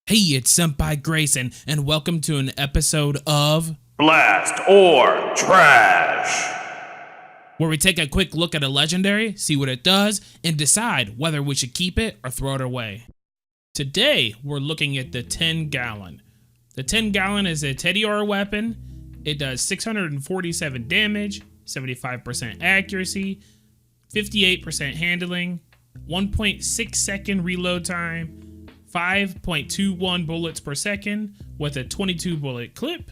Hey, it's Senpai Grayson, and welcome to an episode of Blast or Trash, where we take a quick look at a legendary, see what it does, and decide whether we should keep it or throw it away. Today, we're looking at the 10-gallon. The 10-gallon is a Tediore weapon. It does 647 damage, 75% accuracy, 58% handling, 1.6 second reload time, 5.21 bullets per second with a 22 bullet clip,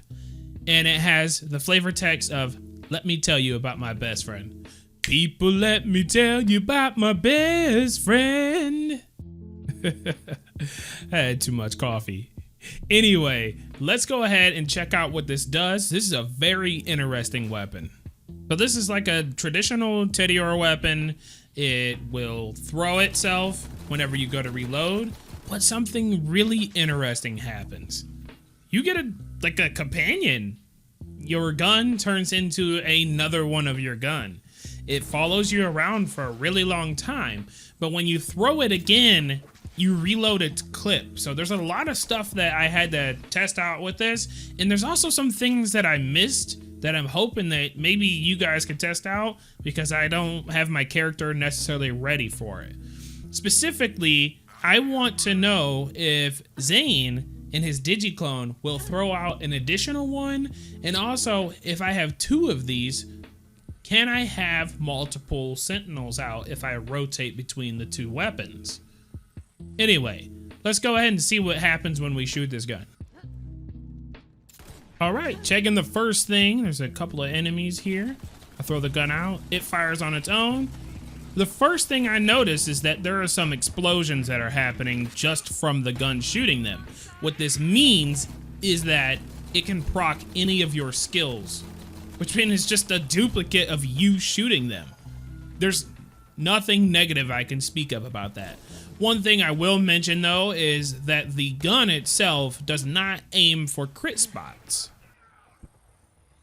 and it has the flavor text of "Let me tell you about my best friend." People, let me tell you about my best friend. I had too much coffee. Anyway, let's go ahead and check out what this does. This is a very interesting weapon. So this is like a traditional Tediore weapon. It will throw itself whenever you go to reload. But something really interesting happens. You get a companion. Your gun turns into another one of your gun. It follows you around for a really long time, but when you throw it again, you reload its clip. So there's a lot of stuff that I had to test out with this, and there's also some things that I missed that I'm hoping that maybe you guys could test out because I don't have my character necessarily ready for it. Specifically, I want to know if Zane and his digiclone will throw out an additional one, and also if I have two of these, can I have multiple sentinels out if I rotate between the two weapons? Anyway, let's go ahead and see what happens when we shoot this gun. Alright, checking the first thing. There's a couple of enemies here. I throw the gun out, it fires on its own. The first thing I notice is that there are some explosions that are happening just from the gun shooting them. What this means is that it can proc any of your skills, which means it's just a duplicate of you shooting them. There's nothing negative I can speak of about that. One thing I will mention though is that the gun itself does not aim for crit spots.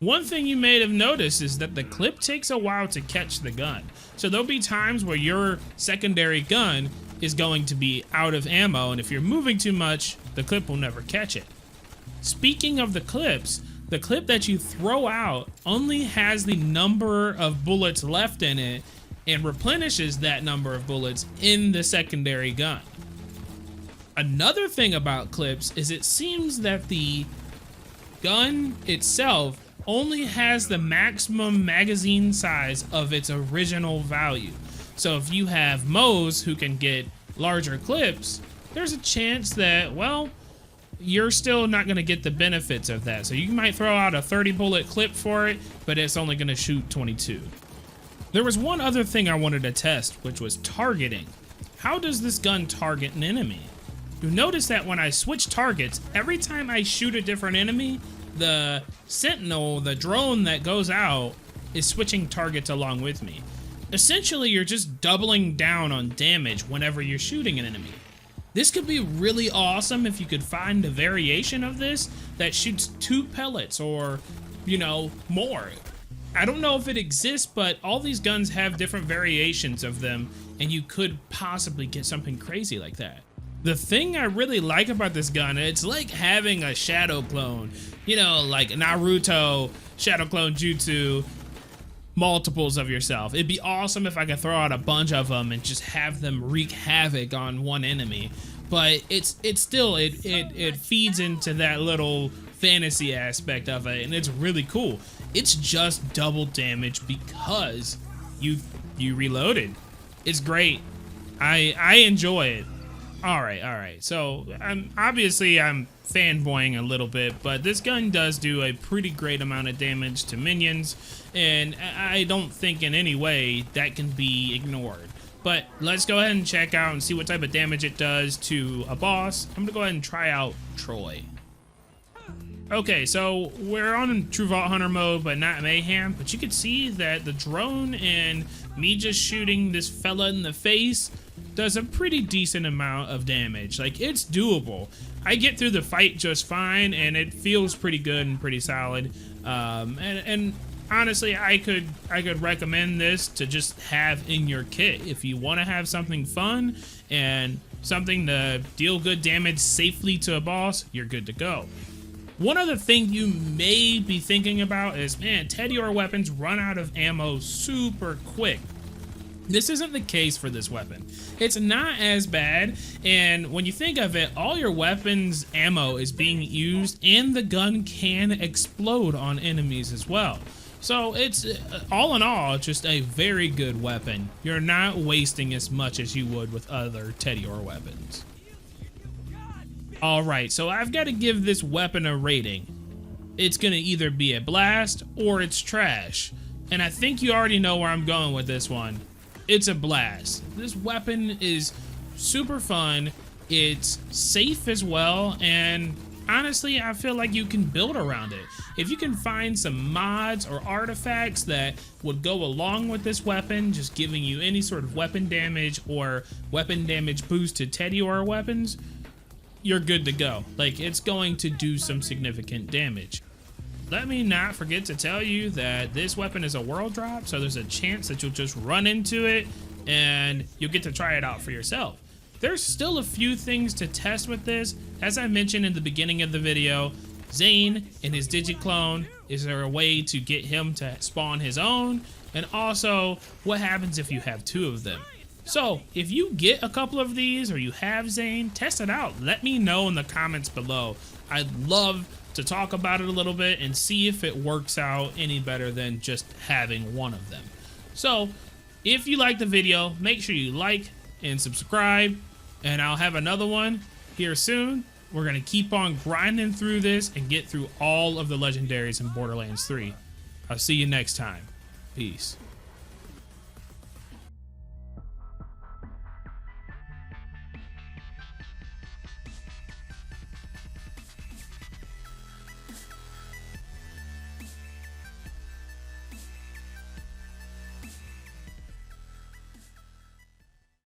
One thing you may have noticed is that the clip takes a while to catch the gun. So there'll be times where your secondary gun is going to be out of ammo, and if you're moving too much, the clip will never catch it. Speaking of the clips, the clip that you throw out only has the number of bullets left in it and replenishes that number of bullets in the secondary gun. Another thing about clips is it seems that the gun itself only has the maximum magazine size of its original value. So if you have Moes who can get larger clips, there's a chance that, well, you're still not gonna get the benefits of that. So you might throw out a 30 bullet clip for it, but it's only gonna shoot 22. There was one other thing I wanted to test, which was targeting. How does this gun target an enemy? You notice that when I switch targets, every time I shoot a different enemy, the sentinel, the drone that goes out, is switching targets along with me. Essentially, you're just doubling down on damage whenever you're shooting an enemy. This could be really awesome if you could find a variation of this that shoots 2 pellets or, you know, more. I don't know if it exists, but all these guns have different variations of them, and you could possibly get something crazy like that. The thing I really like about this gun, it's like having a shadow clone. You know, like Naruto, shadow clone jutsu, multiples of yourself. It'd be awesome if I could throw out a bunch of them and just have them wreak havoc on one enemy. But it feeds into that little fantasy aspect of it, and it's really cool. It's just double damage because you reloaded. It's great. I enjoy it. All right. So I'm fanboying a little bit, but this gun does do a pretty great amount of damage to minions, and I don't think in any way that can be ignored. But let's go ahead and check out and see what type of damage it does to a boss. I'm gonna go ahead and try out Troy. Okay, so we're on True Vault Hunter mode, but not Mayhem, but you can see that the drone and me just shooting this fella in the face does a pretty decent amount of damage. Like, it's doable. I get through the fight just fine, and it feels pretty good and pretty solid. And honestly, I could recommend this to just have in your kit if you want to have something fun and something to deal good damage safely to a boss, you're good to go. One other thing you may be thinking about is, man, Tediore weapons run out of ammo super quick. This isn't the case for this weapon. It's not as bad, and when you think of it, all your weapons ammo is being used and the gun can explode on enemies as well. So it's, all in all, just a very good weapon. You're not wasting as much as you would with other Tediore weapons. Alright, so I've got to give this weapon a rating. It's gonna either be a blast or it's trash. And I think you already know where I'm going with this one. It's a blast. This weapon is super fun, it's safe as well, and honestly, I feel like you can build around it. If you can find some mods or artifacts that would go along with this weapon, just giving you any sort of weapon damage or weapon damage boost to Tediore weapons, you're good to go. Like, it's going to do some significant damage. Let me not forget to tell you that this weapon is a world drop, so there's a chance that you'll just run into it and you'll get to try it out for yourself. There's still a few things to test with this. As I mentioned in the beginning of the video, Zane and his digiclone, is there a way to get him to spawn his own? And also, what happens if you have two of them? So, if you get a couple of these or you have Zane, test it out. Let me know in the comments below. I'd love to talk about it a little bit and see if it works out any better than just having one of them. So, if you like the video, make sure you like and subscribe, and I'll have another one here soon. We're gonna keep on grinding through this and get through all of the legendaries in Borderlands 3. I'll see you next time. Peace.